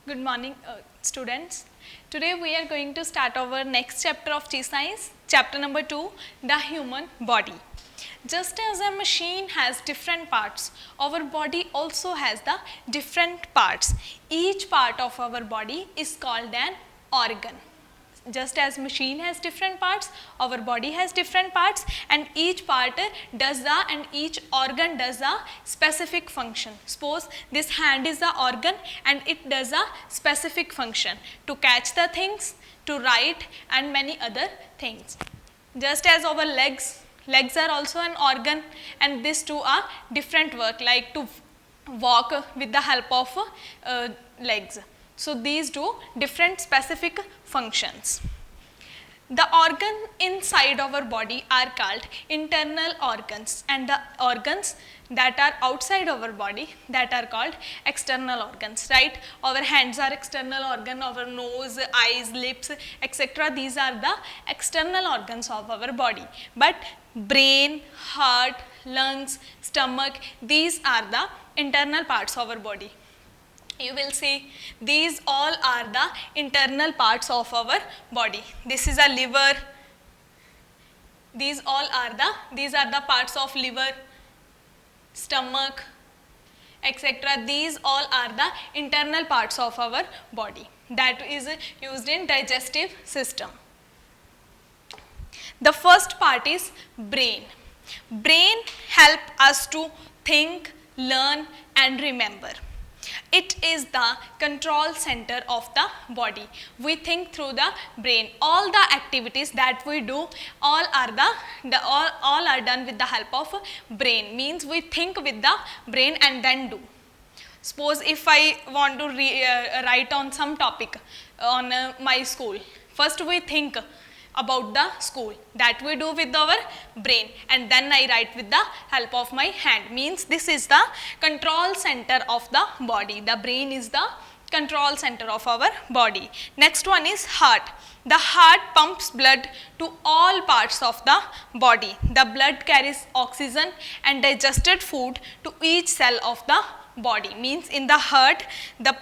Good morning, students. Today we are going to start our next chapter of G Science, chapter number 2, the human body. Just as a machine has different parts, our body also has the different parts. Each part of our body is called an organ. Just as machine has different parts, our body has different parts, and each part does the and each organ does a specific function. Suppose this hand is the organ and it does a specific function to catch the things, to write, and many other things. Just as our legs are also an organ, and these two are different work, like to walk with the help of legs. So these do different specific functions. The organ inside our body are called internal organs, and the organs that are outside our body, that are called external organs, right? Our hands are external organ, our nose, eyes, lips, etc. These are the external organs of our body. But brain, heart, lungs, stomach, these are the internal parts of our body. You will see these all are the internal parts of our body. This is a liver. These are the parts of liver, stomach, etc. These all are the internal parts of our body that is used in digestive system. The first part is brain. Brain help us to think, learn, and remember. It is the control center of the body. We think through the brain. All the activities that we do, all are done with the help of brain. Means we think with the brain and then do. Suppose if I want to write on some topic on my school, first we think about the school, that we do with our brain, and then I write with the help of my hand. Means this is the control center of the body. The brain is the control center of our body. Next one is heart. The heart pumps blood to all parts of the body. The blood carries oxygen and digested food to each cell of the body. Means in the heart, the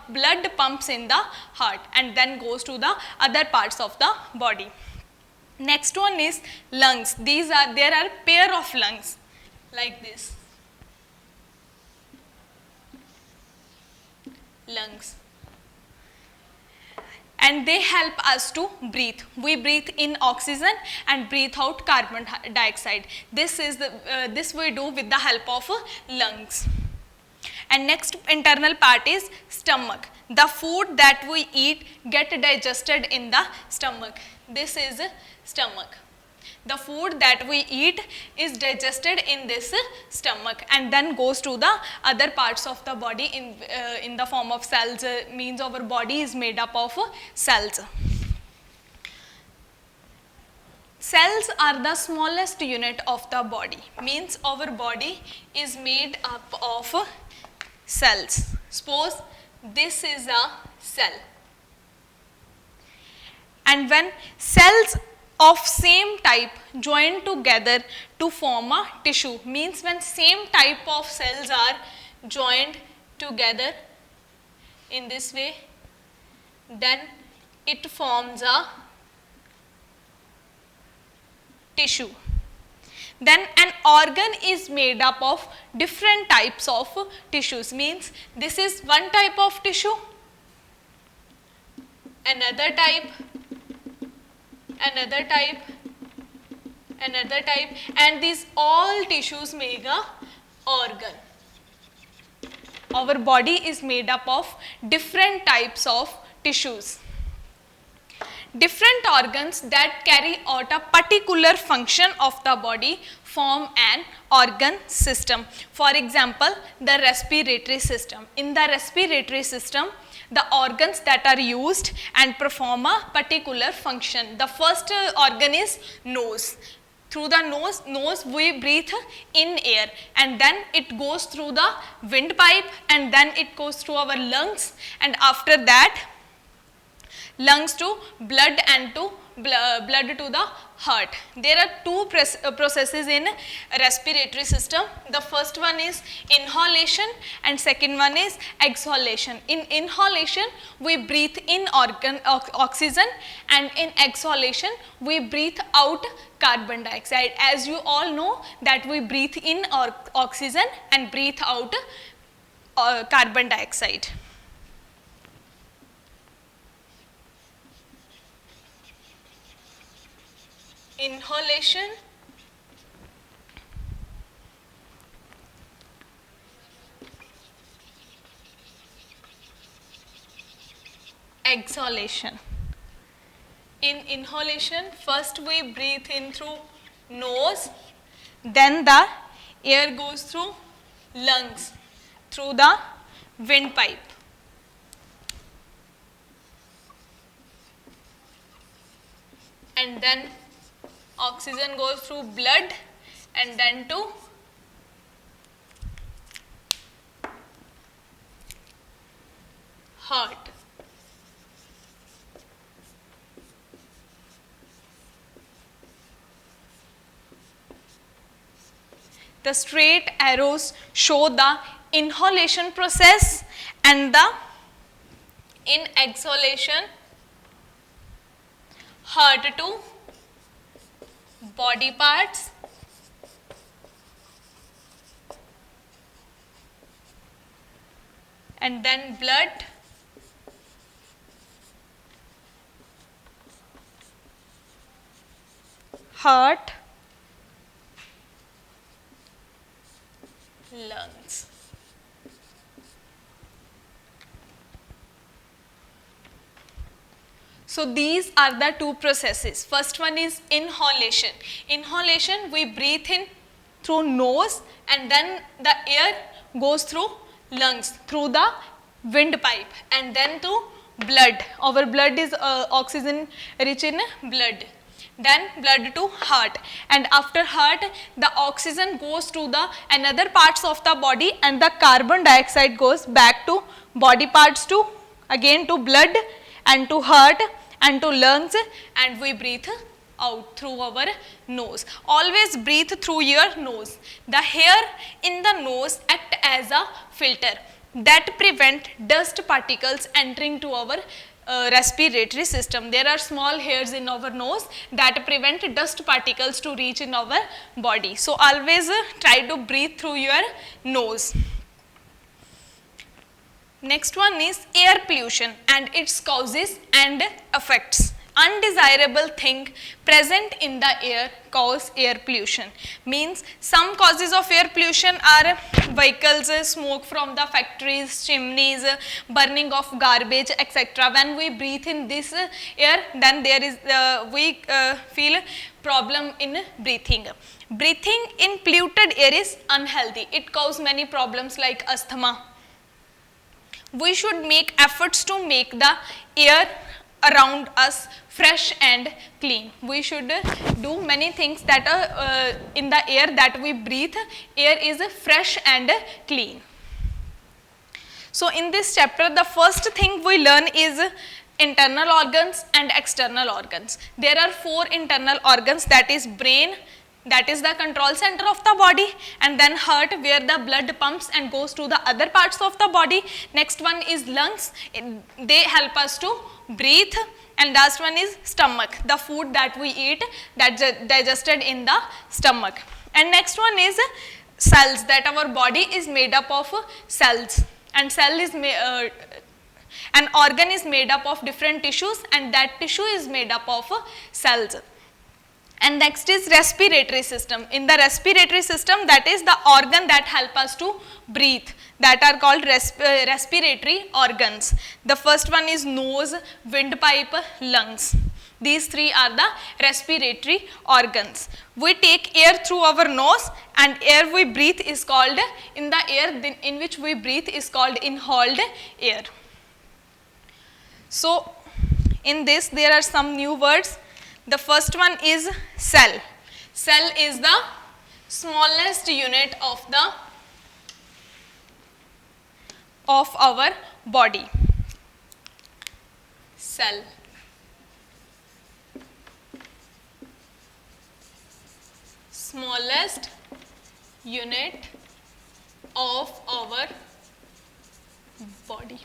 blood pumps in the heart and then goes to the other parts of the body. Next one is lungs. There are pair of lungs like this. Lungs. And they help us to breathe. We breathe in oxygen and breathe out carbon dioxide. This we do with the help of lungs. And next internal part is stomach. The food that we eat get digested in the stomach. This is stomach. The food that we eat is digested in this stomach and then goes to the other parts of the body in the form of cells. Means our body is made up of cells. Cells are the smallest unit of the body. Means our body is made up of cells. Suppose this is a cell, and when cells of same type join together to form a tissue, means when same type of cells are joined together in this way, then it forms a tissue. Then an organ is made up of different types of tissues. Means this is one type of tissue, another type, another type, another type, and these all tissues make a organ. Our body is made up of different types of tissues. Different organs that carry out a particular function of the body form an organ system. For example, the respiratory system. In the respiratory system, the organs that are used and perform a particular function. The first organ is nose. Through the nose we breathe in air, and then it goes through the windpipe, and then it goes through our lungs, and after that lungs to blood and to blood to the heart. There are two processes in respiratory system. The first one is inhalation and second one is exhalation. In inhalation we breathe in oxygen, and in exhalation we breathe out carbon dioxide. As you all know that we breathe in oxygen and breathe out carbon dioxide. Inhalation, exhalation. In inhalation, first we breathe in through nose, then the air goes through lungs, through the windpipe. And then oxygen goes through blood and then to heart. The straight arrows show the inhalation process, and the in exhalation heart to body parts, and then blood, heart, lungs. So these are the two processes. First one is inhalation. Inhalation, we breathe in through nose and then the air goes through lungs, through the windpipe, and then to blood. Our blood is oxygen rich in blood. Then blood to heart, and after heart the oxygen goes to the another parts of the body, and the carbon dioxide goes back to body parts, to again to blood and to heart and to lungs, and we breathe out through our nose. Always breathe through your nose. The hair in the nose act as a filter that prevent dust particles entering to our respiratory system. There are small hairs in our nose that prevent dust particles to reach in our body. So always try to breathe through your nose. Next one is air pollution and its causes and effects. Undesirable thing present in the air cause air pollution. Means some causes of air pollution are vehicles, smoke from the factories, chimneys, burning of garbage, etc. When we breathe in this air, then there is we feel problem in breathing. Breathing in polluted air is unhealthy. It causes many problems like asthma. We should make efforts to make the air around us fresh and clean. We should do many things that are in the air that we breathe. Air is fresh and clean. So in this chapter, the first thing we learn is internal organs and external organs. There are 4 internal organs, that is brain, that is the control center of the body, and then heart where the blood pumps and goes to the other parts of the body. Next one is lungs, they help us to breathe, and last one is stomach, the food that we eat that digested in the stomach. And next one is cells, that our body is made up of cells, and cell is an organ is made up of different tissues, and that tissue is made up of cells. And next is respiratory system. In the respiratory system, that is the organ that help us to breathe, that are called respiratory organs. The first one is nose, windpipe, lungs. These 3 are the respiratory organs. We take air through our nose, and air we breathe is called, in the air in which we breathe is called inhaled air. So in this there are some new words. The first one is cell. Cell is the smallest unit of our body. Cell. smallest unit of our body.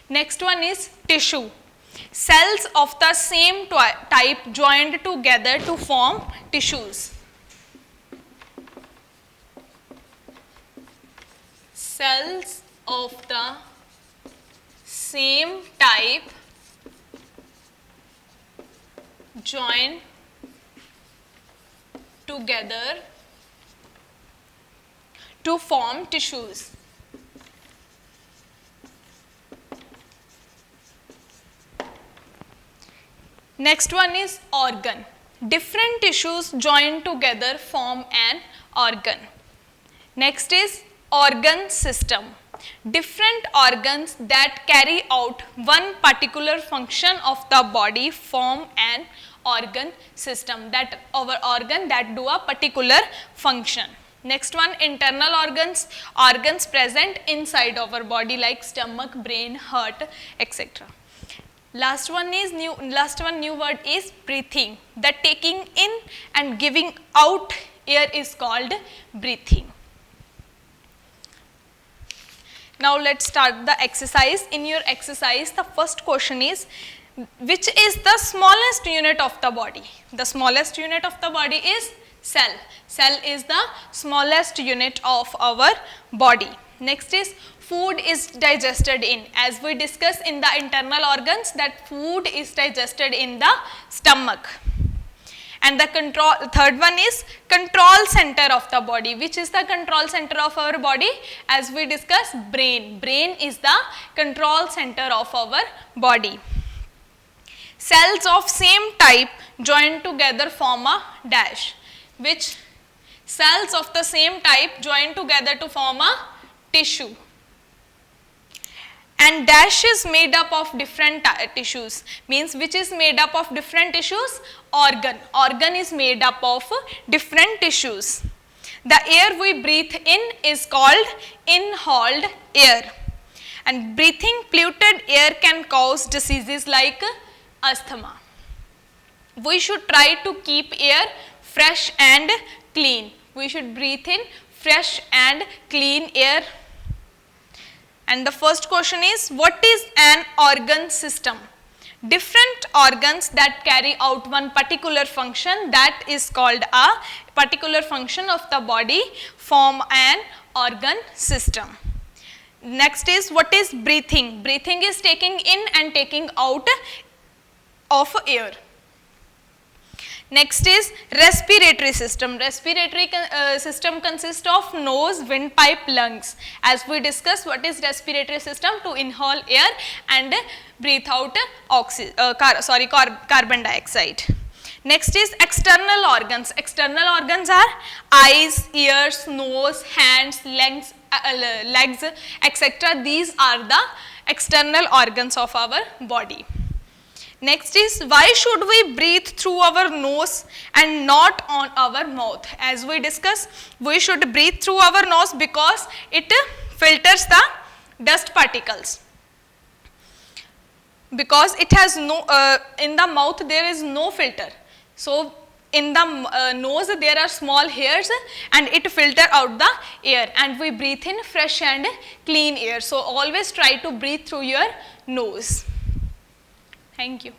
Next one is tissue. Cells of the same type joined together to form tissues. Cells of the same type join together to form tissues. Next one is organ. Different tissues joined together form an organ. Next is organ system. Different organs that carry out one particular function of the body form an organ system. That our organ that do a particular function. Next one, internal organs. Organs present inside our body like stomach, brain, heart, etc. Last one new word is breathing. The taking in and giving out air is called breathing. Now let's start the exercise. In your exercise, the first question is, which is the smallest unit of the body? The smallest unit of the body is cell. Cell is the smallest unit of our body. Next is food is digested in. As we discussed in the internal organs, that food is digested in the stomach. And the third one is control center of the body. Which is the control center of our body? As we discussed, brain. Brain is the control center of our body. Cells of same type joined together form a dash. Which cells of the same type joined together to form a tissue. And dash is made up of different tissues. Means which is made up of different tissues? Organ. Organ is made up of different tissues. The air we breathe in is called inhaled air. And breathing polluted air can cause diseases like asthma. We should try to keep air fresh and clean. We should breathe in fresh and clean air. And the first question is, what is an organ system? Different organs that carry out one particular function, that is called a particular function of the body, form an organ system. Next is, what is breathing? Breathing is taking in and taking out of air. Next is respiratory system. Respiratory system consists of nose, windpipe, lungs. As we discussed, what is respiratory system? To inhale air and breathe out carbon dioxide. Next is external organs. External organs are eyes, ears, nose, hands, legs, etc. These are the external organs of our body. Next is, why should we breathe through our nose and not on our mouth? As we discussed, we should breathe through our nose because it filters the dust particles. Because it has no, in the mouth there is no filter. So in the nose there are small hairs and it filter out the air, and we breathe in fresh and clean air. So always try to breathe through your nose. Thank you.